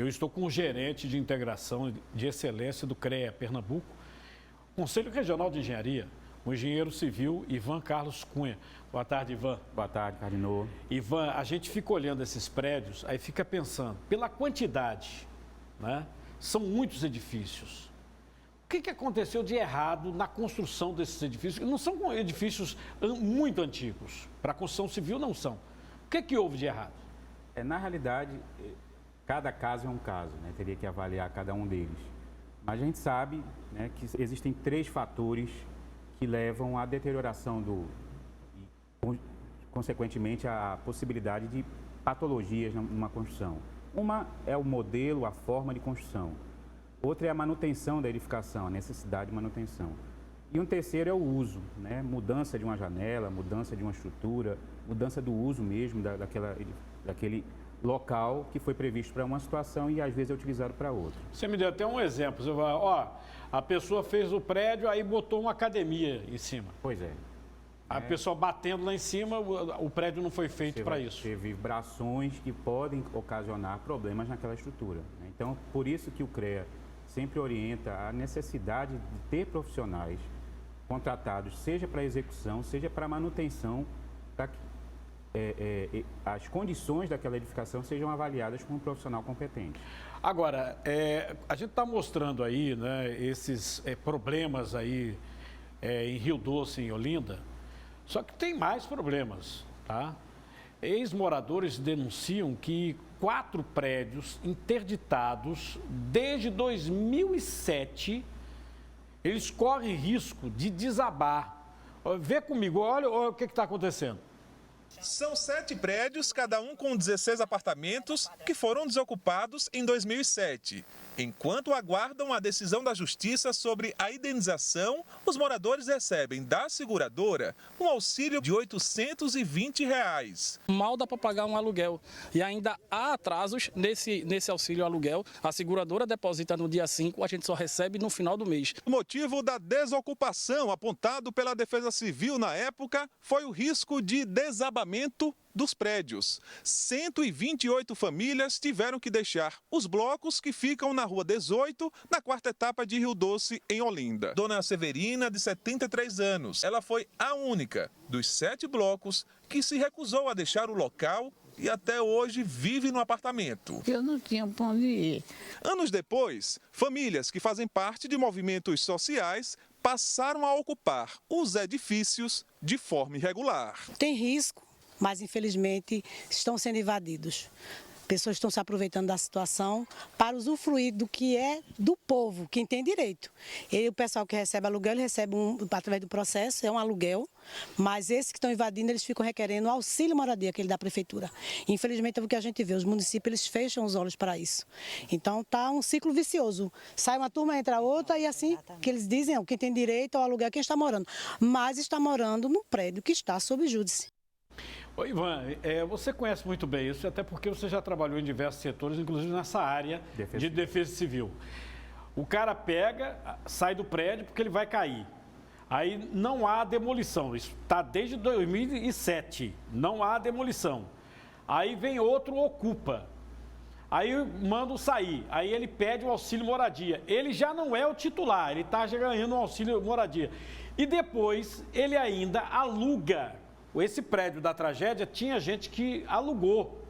Eu estou com o gerente de integração de excelência do CREA Pernambuco, Conselho Regional de Engenharia, o engenheiro civil Ivan Carlos Cunha. Boa tarde, Ivan. Boa tarde, Cardinô. Ivan, a gente fica olhando esses prédios, aí fica pensando, pela quantidade, né? São muitos edifícios. O que aconteceu de errado na construção desses edifícios? Não são edifícios muito antigos. Para a construção civil, não são. O que houve de errado? Na realidade, cada caso é um caso, né? Teria que avaliar cada um deles. Mas a gente sabe, né, que existem 3 fatores que levam à deterioração e, consequentemente, à possibilidade de patologias numa construção. Uma é o modelo, a forma de construção. Outra é a manutenção da edificação, a necessidade de manutenção. E um terceiro é o uso, né? Mudança de uma janela, mudança de uma estrutura, mudança do uso mesmo daquele local que foi previsto para uma situação e às vezes é utilizado para outra. Você me deu até um exemplo. Você vai, a pessoa fez o prédio, aí botou uma academia em cima. Pois é. A pessoa batendo lá em cima, o prédio não foi feito para isso. Ter vibrações que podem ocasionar problemas naquela estrutura, né? Então, por isso que o CREA sempre orienta a necessidade de ter profissionais contratados, seja para execução, seja para manutenção, para que as condições daquela edificação sejam avaliadas por um profissional competente. Agora, a gente está mostrando aí, né, esses problemas aí em Rio Doce, em Olinda, só que tem mais problemas, tá? Ex-moradores denunciam que 4 prédios interditados desde 2007, eles correm risco de desabar. Vê comigo, olha o que está acontecendo. São 7 prédios, cada um com 16 apartamentos, que foram desocupados em 2007. Enquanto aguardam a decisão da Justiça sobre a indenização, os moradores recebem da seguradora um auxílio de R$ 820. Mal dá para pagar um aluguel e ainda há atrasos nesse auxílio aluguel. A seguradora deposita no dia 5, a gente só recebe no final do mês. O motivo da desocupação apontado pela Defesa Civil na época foi o risco de desabamento dos prédios. 128 famílias tiveram que deixar os blocos que ficam na Rua 18, na 4ª etapa de Rio Doce, em Olinda. Dona Severina, de 73 anos, ela foi a única dos 7 blocos que se recusou a deixar o local e até hoje vive no apartamento. Eu não tinha para onde ir. Anos depois, famílias que fazem parte de movimentos sociais passaram a ocupar os edifícios de forma irregular. Tem risco, mas infelizmente estão sendo invadidos. Pessoas estão se aproveitando da situação para usufruir do que é do povo, quem tem direito. E o pessoal que recebe aluguel, ele recebe através do processo, é um aluguel, mas esses que estão invadindo, eles ficam requerendo o auxílio moradia, aquele da prefeitura. Infelizmente é o que a gente vê, os municípios eles fecham os olhos para isso. Então está um ciclo vicioso. Sai uma turma, entra outra e assim que eles dizem, quem tem direito ao aluguel é quem está morando. Mas está morando num prédio que está sob júdice. Ô Ivan, você conhece muito bem isso, até porque você já trabalhou em diversos setores, inclusive nessa área de defesa civil. O cara pega, sai do prédio porque ele vai cair. Aí não há demolição, isso está desde 2007, não há demolição. Aí vem outro, ocupa. Aí manda sair, aí ele pede o auxílio moradia. Ele já não é o titular, ele está ganhando um auxílio moradia. E depois ele ainda aluga. Esse prédio da tragédia tinha gente que alugou,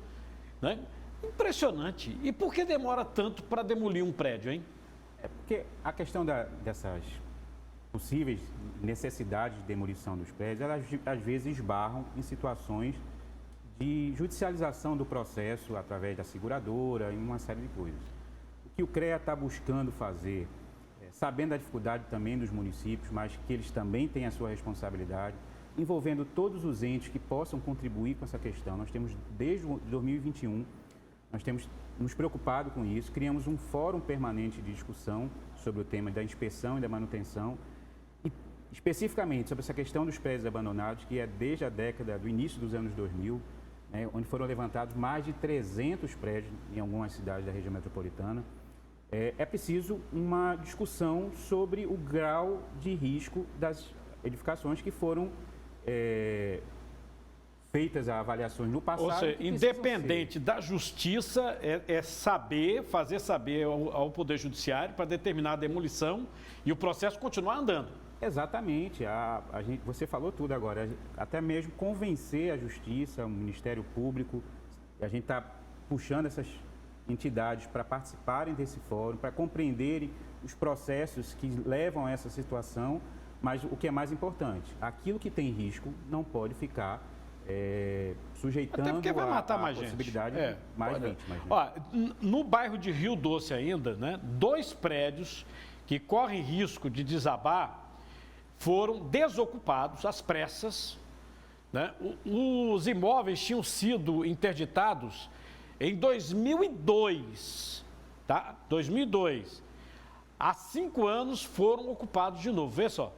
né? Impressionante. E por que demora tanto para demolir um prédio, hein? É porque a questão dessas possíveis necessidades de demolição dos prédios, elas às vezes esbarram em situações de judicialização do processo através da seguradora e uma série de coisas. O que o CREA está buscando fazer, sabendo da dificuldade também dos municípios, mas que eles também têm a sua responsabilidade, envolvendo todos os entes que possam contribuir com essa questão. Nós temos, desde 2021, nós temos nos preocupado com isso, criamos um fórum permanente de discussão sobre o tema da inspeção e da manutenção, e especificamente sobre essa questão dos prédios abandonados, que é desde a década do início dos anos 2000, né, onde foram levantados mais de 300 prédios em algumas cidades da região metropolitana. É preciso uma discussão sobre o grau de risco das edificações que foram feitas avaliações no passado. Ou seja, independente da justiça, fazer saber ao Poder Judiciário para determinar a demolição e o processo continuar andando. Exatamente. Você falou tudo agora. Até mesmo convencer a Justiça, o Ministério Público. A gente está puxando essas entidades para participarem desse fórum, para compreenderem os processos que levam a essa situação. Mas o que é mais importante, aquilo que tem risco não pode ficar sujeitando até porque vai matar mais possibilidade de mais vítimas. Né? Ó, no bairro de Rio Doce ainda, né, 2 prédios que correm risco de desabar foram desocupados às pressas. Né? Os imóveis tinham sido interditados em 2002, tá? 2002. Há 5 anos foram ocupados de novo, vê só.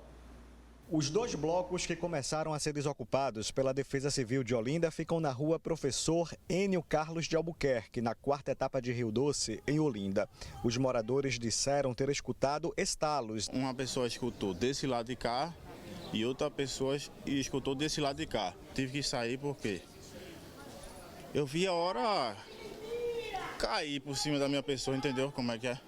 Os 2 blocos que começaram a ser desocupados pela Defesa Civil de Olinda ficam na rua Professor Enio Carlos de Albuquerque, na 4ª etapa de Rio Doce, em Olinda. Os moradores disseram ter escutado estalos. Uma pessoa escutou desse lado de cá e outra pessoa escutou desse lado de cá. Tive que sair porque eu vi a hora cair por cima da minha pessoa, entendeu como é que é?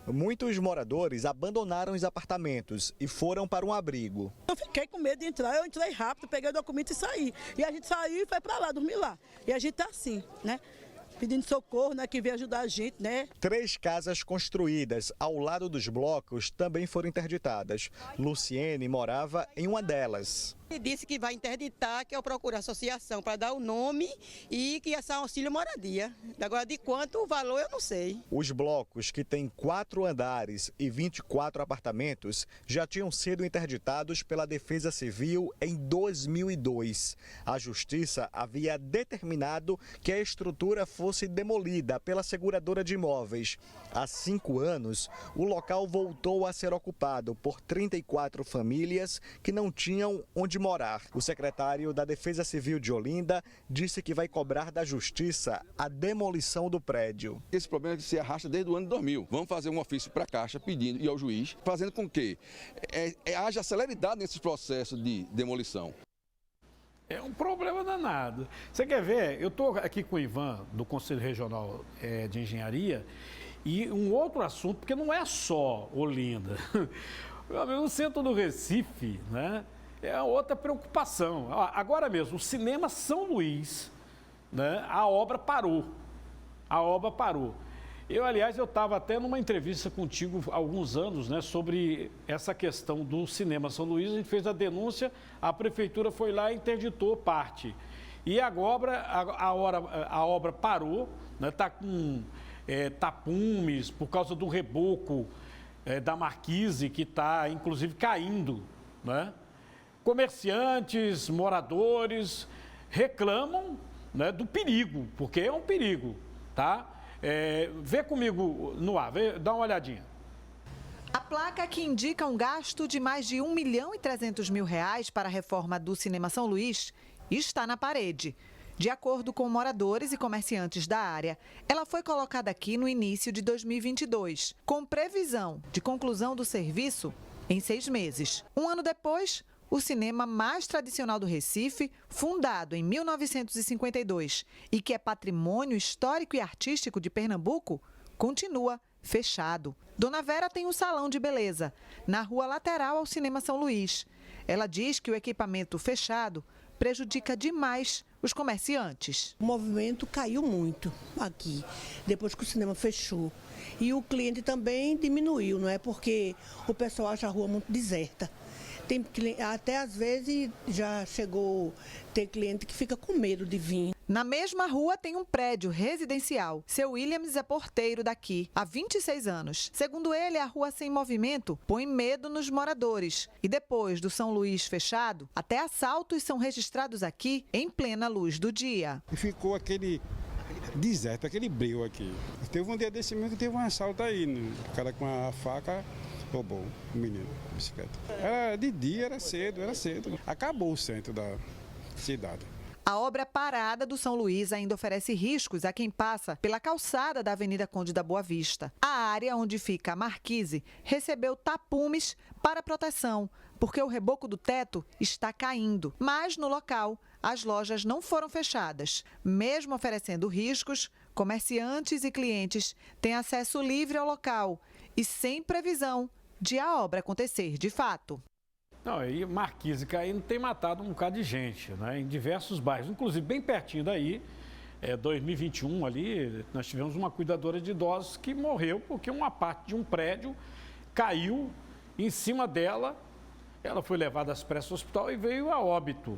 Muitos moradores abandonaram os apartamentos e foram para um abrigo. Eu fiquei com medo de entrar, eu entrei rápido, peguei o documento e saí. E a gente saiu e foi para lá, dormir lá. E a gente tá assim, né? Pedindo socorro, né, que veio ajudar a gente, né? 3 casas construídas ao lado dos blocos também foram interditadas. Luciene morava em uma delas. Ele disse que vai interditar, que eu procuro a associação para dar o nome e que ia ser um auxílio moradia. Agora, de quanto o valor, eu não sei. Os blocos, que têm 4 andares e 24 apartamentos, já tinham sido interditados pela Defesa Civil em 2002. A Justiça havia determinado que a estrutura fosse demolida pela seguradora de imóveis. Há 5 anos, o local voltou a ser ocupado por 34 famílias que não tinham onde morar. O secretário da Defesa Civil de Olinda disse que vai cobrar da Justiça a demolição do prédio. Esse problema se arrasta desde o ano 2000. Vamos fazer um ofício para a Caixa pedindo e ao juiz, fazendo com que haja celeridade nesse processo de demolição. É um problema danado. Você quer ver? Eu estou aqui com o Ivan, do Conselho Regional de Engenharia, e um outro assunto, porque não é só Olinda. No centro do Recife, né? É outra preocupação. Agora mesmo, o Cinema São Luís, né, a obra parou. Aliás, eu estava até numa entrevista contigo há alguns anos, né, sobre essa questão do Cinema São Luís. A gente fez a denúncia, a prefeitura foi lá e interditou parte. E agora a obra parou, está com tapumes por causa do reboco da marquise, que está, inclusive, caindo, né? Comerciantes, moradores reclamam, né, do perigo, porque é um perigo, tá? Vê comigo no ar, dá uma olhadinha. A placa que indica um gasto de mais de R$ 1.300.000 para a reforma do Cinema São Luís está na parede. De acordo com moradores e comerciantes da área, ela foi colocada aqui no início de 2022, com previsão de conclusão do serviço em 6 meses. Um ano depois, o cinema mais tradicional do Recife, fundado em 1952 e que é patrimônio histórico e artístico de Pernambuco, continua fechado. Dona Vera tem um salão de beleza na rua lateral ao Cinema São Luís. Ela diz que o equipamento fechado prejudica demais os comerciantes. O movimento caiu muito aqui, depois que o cinema fechou. E o cliente também diminuiu, não é? Porque o pessoal acha a rua muito deserta. Tem cliente, até às vezes já chegou a ter cliente que fica com medo de vir. Na mesma rua tem um prédio residencial. Seu Williams é porteiro daqui há 26 anos. Segundo ele, a rua sem movimento põe medo nos moradores. E depois do São Luís fechado, até assaltos são registrados aqui em plena luz do dia. E ficou aquele deserto, aquele breu aqui. Teve um dia desse mesmo que teve um assalto aí, né? O cara com a faca roubou o menino, a bicicleta. Era de dia, era cedo. Acabou o centro da cidade. A obra parada do São Luís ainda oferece riscos a quem passa pela calçada da Avenida Conde da Boa Vista. A área onde fica a marquise recebeu tapumes para proteção, porque o reboco do teto está caindo. Mas no local as lojas não foram fechadas. Mesmo oferecendo riscos, comerciantes e clientes têm acesso livre ao local e sem previsão de a obra acontecer de fato. Não, e Marquise caindo tem matado um bocado de gente, né, em diversos bairros, inclusive bem pertinho daí, 2021 ali, nós tivemos uma cuidadora de idosos que morreu porque uma parte de um prédio caiu em cima dela, ela foi levada às pressas ao hospital e veio a óbito,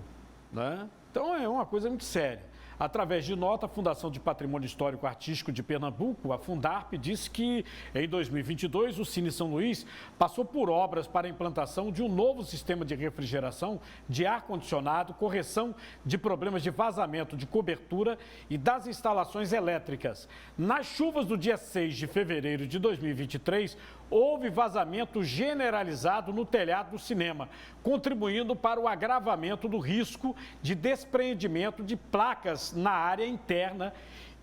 né? Então é uma coisa muito séria. Através de nota, a Fundação de Patrimônio Histórico Artístico de Pernambuco, a Fundarp, disse que em 2022 o Cine São Luís passou por obras para a implantação de um novo sistema de refrigeração, de ar-condicionado, correção de problemas de vazamento de cobertura e das instalações elétricas. Nas chuvas do dia 6 de fevereiro de 2023, houve vazamento generalizado no telhado do cinema, contribuindo para o agravamento do risco de despreendimento de placas na área interna.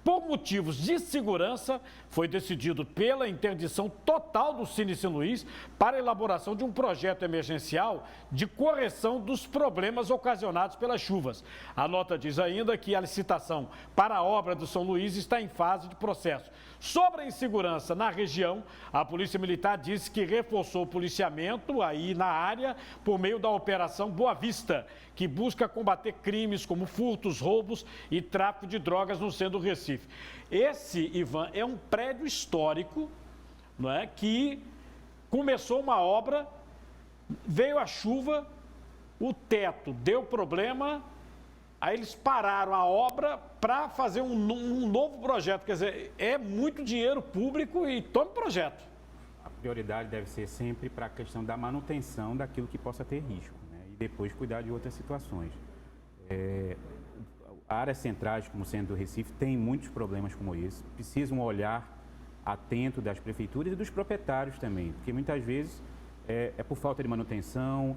Por motivos de segurança, foi decidido pela interdição total do Cine São Luís para a elaboração de um projeto emergencial de correção dos problemas ocasionados pelas chuvas. A nota diz ainda que a licitação para a obra do São Luís está em fase de processo. Sobre a insegurança na região, a Polícia Militar disse que reforçou o policiamento aí na área por meio da Operação Boa Vista, que busca combater crimes como furtos, roubos e tráfico de drogas no centro do Recife. Esse, Ivan, é um prédio histórico, não é, que começou uma obra, veio a chuva, o teto deu problema, aí eles pararam a obra para fazer um novo projeto. Quer dizer, é muito dinheiro público e tome projeto. A prioridade deve ser sempre para a questão da manutenção daquilo que possa ter risco, né? E depois cuidar de outras situações. Áreas centrais, como o centro do Recife, tem muitos problemas como esse. Precisa um olhar atento das prefeituras e dos proprietários também, porque muitas vezes é por falta de manutenção.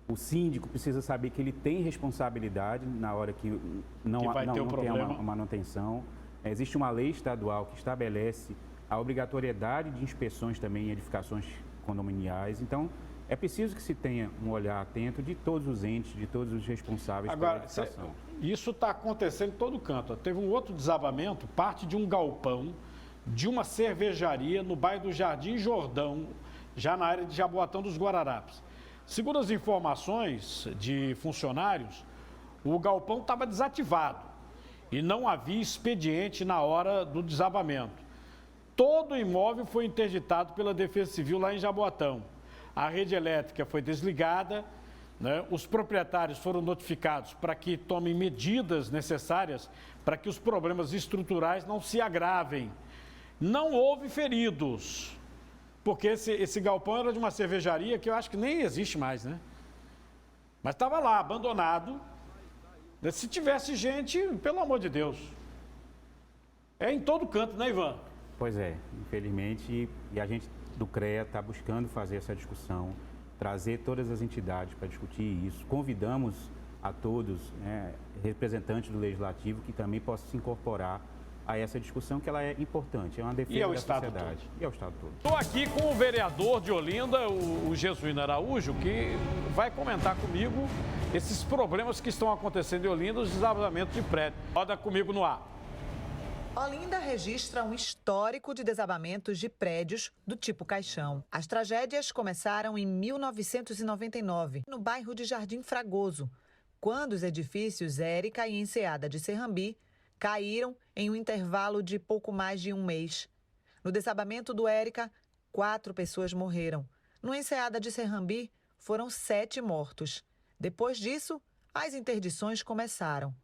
O síndico precisa saber que ele tem responsabilidade na hora que não tem uma manutenção. Existe uma lei estadual que estabelece a obrigatoriedade de inspeções também em edificações condominiais. Então, é preciso que se tenha um olhar atento de todos os entes, de todos os responsáveis pela edificação. Isso está acontecendo em todo canto. Teve um outro desabamento, parte de um galpão, de uma cervejaria no bairro do Jardim Jordão, já na área de Jaboatão dos Guararapes. Segundo as informações de funcionários, o galpão estava desativado e não havia expediente na hora do desabamento. Todo o imóvel foi interditado pela Defesa Civil lá em Jaboatão. A rede elétrica foi desligada, né? Os proprietários foram notificados para que tomem medidas necessárias para que os problemas estruturais não se agravem. Não houve feridos, porque esse galpão era de uma cervejaria que eu acho que nem existe mais, né? Mas estava lá, abandonado. Se tivesse gente, pelo amor de Deus. É em todo canto, né, Ivan? Pois é, infelizmente, e a gente do CREA está buscando fazer essa discussão, trazer todas as entidades para discutir isso. Convidamos a todos, né, representantes do Legislativo, que também possam se incorporar a essa discussão, que ela é importante, é uma defesa da sociedade. E ao Estado todo. Estou aqui com o vereador de Olinda, o Jesuíno Araújo, que vai comentar comigo esses problemas que estão acontecendo em Olinda, os desabamentos de prédio. Roda comigo no ar. Olinda registra um histórico de desabamentos de prédios do tipo caixão. As tragédias começaram em 1999, no bairro de Jardim Fragoso, quando os edifícios Érica e Enseada de Serrambi caíram em um intervalo de pouco mais de um mês. No desabamento do Érica, 4 pessoas morreram. No Enseada de Serrambi, foram 7 mortos. Depois disso, as interdições começaram.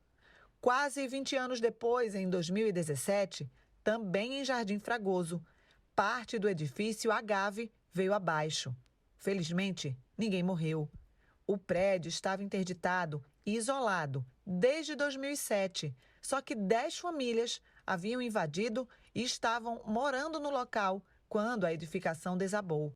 Quase 20 anos depois, em 2017, também em Jardim Fragoso, parte do edifício Agave veio abaixo. Felizmente, ninguém morreu. O prédio estava interditado e isolado desde 2007, só que 10 famílias haviam invadido e estavam morando no local quando a edificação desabou.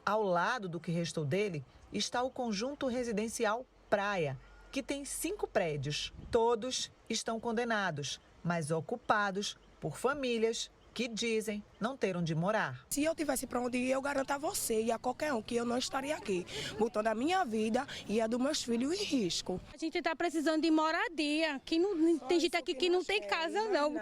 Ao lado do que restou dele está o conjunto residencial Praia, que tem 5 prédios. Todos estão condenados, mas ocupados por famílias que dizem não ter onde morar. Se eu tivesse para onde ir, eu garanto a você e a qualquer um que eu não estaria aqui, botando a minha vida e a dos meus filhos em risco. A gente está precisando de moradia, que não tem gente aqui que não tem casa não.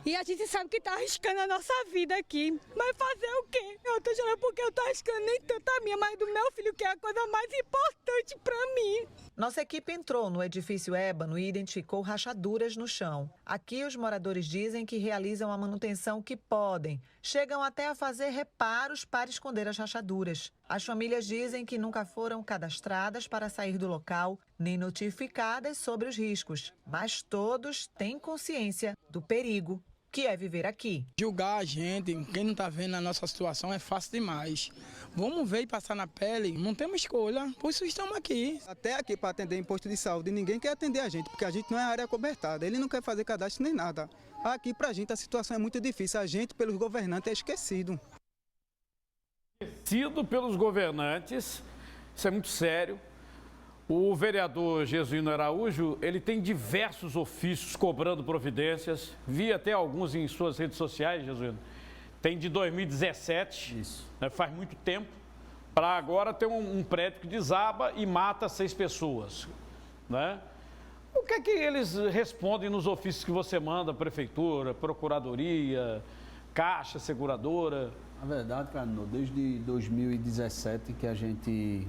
E a gente sabe que está arriscando a nossa vida aqui. Mas fazer o quê? Eu estou chorando porque eu estou arriscando nem tanto a minha, mas do meu filho, que é a coisa mais importante para mim. Nossa equipe entrou no edifício Ébano e identificou rachaduras no chão. Aqui os moradores dizem que realizam a manutenção que podem. Chegam até a fazer reparos para esconder as rachaduras. As famílias dizem que nunca foram cadastradas para sair do local, nem notificadas sobre os riscos. Mas todos têm consciência do perigo que é viver aqui. Julgar a gente, quem não está vendo a nossa situação, é fácil demais. Vamos ver e passar na pele, não temos escolha, por isso estamos aqui. Até aqui para atender imposto de saúde, ninguém quer atender a gente, porque a gente não é área cobertada, ele não quer fazer cadastro nem nada. Aqui para a gente a situação é muito difícil, a gente pelos governantes é esquecido. Esquecido pelos governantes, isso é muito sério. O vereador Jesuíno Araújo, ele tem diversos ofícios cobrando providências. Vi até alguns em suas redes sociais, Jesuíno. Tem de 2017, né, faz muito tempo, para agora ter um prédio que desaba e mata 6 pessoas. Né? O que é que eles respondem nos ofícios que você manda? Prefeitura, procuradoria, caixa, seguradora? Na verdade, Carnô, desde 2017 que a gente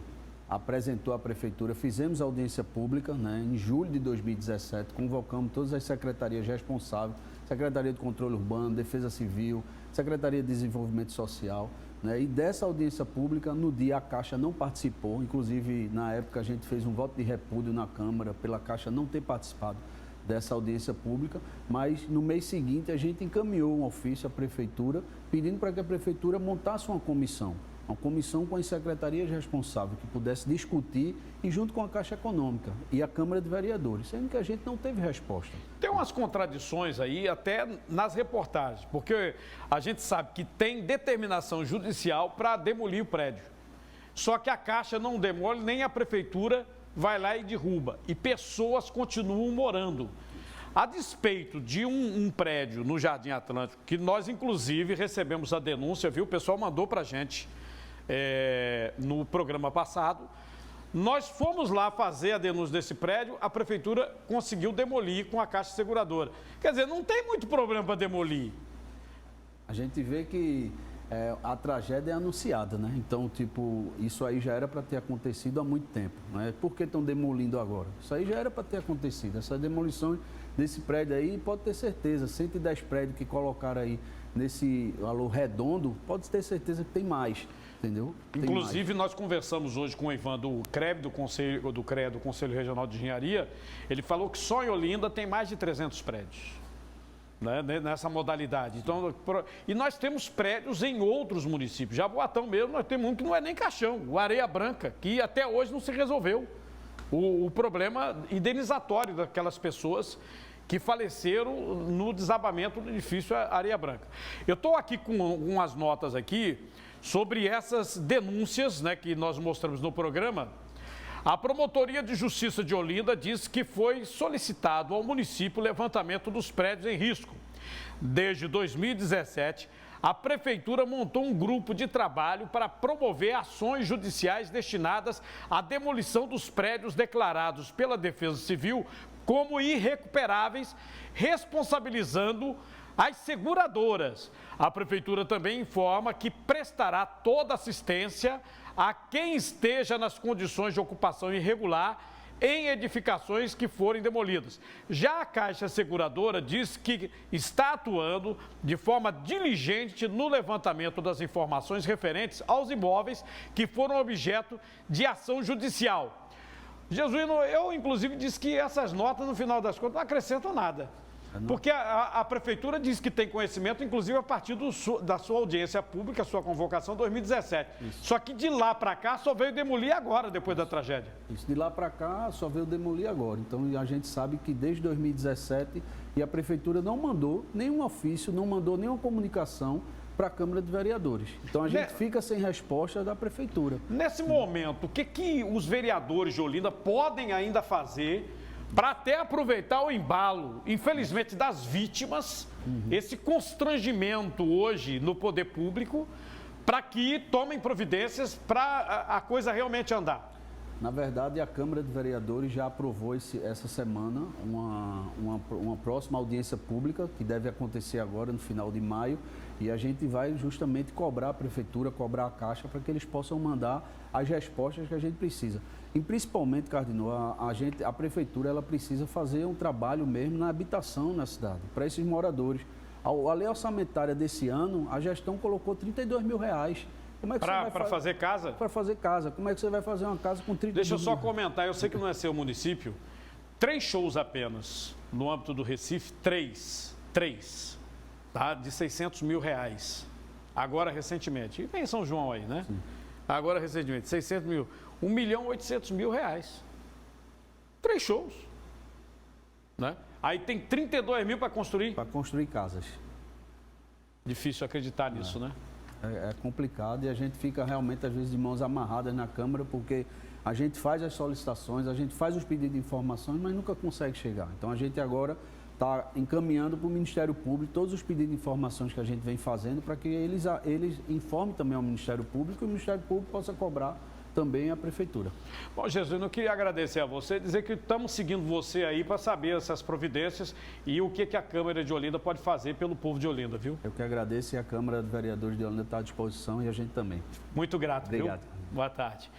apresentou à Prefeitura, fizemos audiência pública, né, em julho de 2017, convocamos todas as secretarias responsáveis, Secretaria de Controle Urbano, Defesa Civil, Secretaria de Desenvolvimento Social, né, e dessa audiência pública, no dia a Caixa não participou, inclusive na época a gente fez um voto de repúdio na Câmara pela Caixa não ter participado dessa audiência pública, mas no mês seguinte a gente encaminhou um ofício à Prefeitura pedindo para que a Prefeitura montasse uma comissão com as secretarias responsáveis que pudesse discutir e junto com a Caixa Econômica e a Câmara de Vereadores, sendo que a gente não teve resposta. Tem umas contradições aí até nas reportagens, porque a gente sabe que tem determinação judicial para demolir o prédio. Só que a Caixa não demole, nem a Prefeitura vai lá e derruba. E pessoas continuam morando. A despeito de um prédio no Jardim Atlântico, que nós inclusive recebemos a denúncia, viu? O pessoal mandou para a gente no programa passado. Nós fomos lá fazer a denúncia desse prédio, a Prefeitura conseguiu demolir com a Caixa Seguradora. Quer dizer, não tem muito problema para demolir. A gente vê que a tragédia é anunciada, né? Então, tipo, isso aí já era para ter acontecido há muito tempo, né? Por que estão demolindo agora? Isso aí já era para ter acontecido. Essa demolição desse prédio aí, pode ter certeza, 110 prédios que colocaram aí nesse valor redondo, pode ter certeza que tem mais. Entendeu? Inclusive, nós conversamos hoje com o Ivan do CREB, do CREA, do Conselho Regional de Engenharia. Ele falou que só em Olinda tem mais de 300 prédios, né, nessa modalidade. Então, e nós temos prédios em outros municípios. Jaboatão mesmo, nós temos um que não é nem caixão, o Areia Branca, que até hoje não se resolveu. O problema indenizatório daquelas pessoas que faleceram no desabamento do edifício Areia Branca. Eu estou aqui com umas notas aqui sobre essas denúncias, né, que nós mostramos no programa. A Promotoria de Justiça de Olinda diz que foi solicitado ao município o levantamento dos prédios em risco. Desde 2017, a Prefeitura montou um grupo de trabalho para promover ações judiciais destinadas à demolição dos prédios declarados pela Defesa Civil como irrecuperáveis, responsabilizando as seguradoras. A Prefeitura também informa que prestará toda assistência a quem esteja nas condições de ocupação irregular em edificações que forem demolidas. Já a Caixa Seguradora diz que está atuando de forma diligente no levantamento das informações referentes aos imóveis que foram objeto de ação judicial. Jesuíno, eu inclusive disse que essas notas, no final das contas, não acrescentam nada. Porque a Prefeitura diz que tem conhecimento, inclusive a partir da sua audiência pública, sua convocação 2017. Isso. Só que de lá para cá só veio demolir agora, depois da tragédia. Isso, de lá para cá só veio demolir agora. Então a gente sabe que desde 2017 e a Prefeitura não mandou nenhum ofício, não mandou nenhuma comunicação para a Câmara de Vereadores. Então a gente fica sem resposta da Prefeitura. Nesse momento, o que os vereadores de Olinda podem ainda fazer para até aproveitar o embalo, infelizmente, das vítimas, esse constrangimento hoje no poder público, para que tomem providências para a coisa realmente andar. Na verdade, a Câmara de Vereadores já aprovou essa semana uma próxima audiência pública, que deve acontecer agora no final de maio, e a gente vai justamente cobrar a Prefeitura, cobrar a Caixa, para que eles possam mandar as respostas que a gente precisa. E principalmente, Cardinô, a Prefeitura ela precisa fazer um trabalho mesmo na habitação na cidade, para esses moradores. A lei orçamentária desse ano, a gestão colocou R$32 mil. Como é que Para fazer casa? Para fazer casa. Como é que você vai fazer uma casa com 32 Deixa eu só mil? comentar, eu sei que não é seu município, 3 shows apenas no âmbito do Recife, 3, tá? De R$600 mil. Agora, recentemente. E vem São João aí, né? Sim. Agora, recentemente, 600 mil. R$1.800.000. 3 shows. Né? Aí tem 32 mil para construir? Para construir casas. Difícil acreditar nisso, né? É complicado e a gente fica realmente, às vezes, de mãos amarradas na Câmara, porque a gente faz as solicitações, a gente faz os pedidos de informações, mas nunca consegue chegar. Então, a gente agora está encaminhando para o Ministério Público todos os pedidos de informações que a gente vem fazendo para que eles informem também ao Ministério Público e o Ministério Público possa cobrar também a Prefeitura. Bom, Jesus, eu queria agradecer a você, dizer que estamos seguindo você aí para saber essas providências e o que a Câmara de Olinda pode fazer pelo povo de Olinda, viu? Eu que agradeço e a Câmara de Vereadores de Olinda está à disposição e a gente também. Muito grato, Obrigado. Viu? Boa tarde.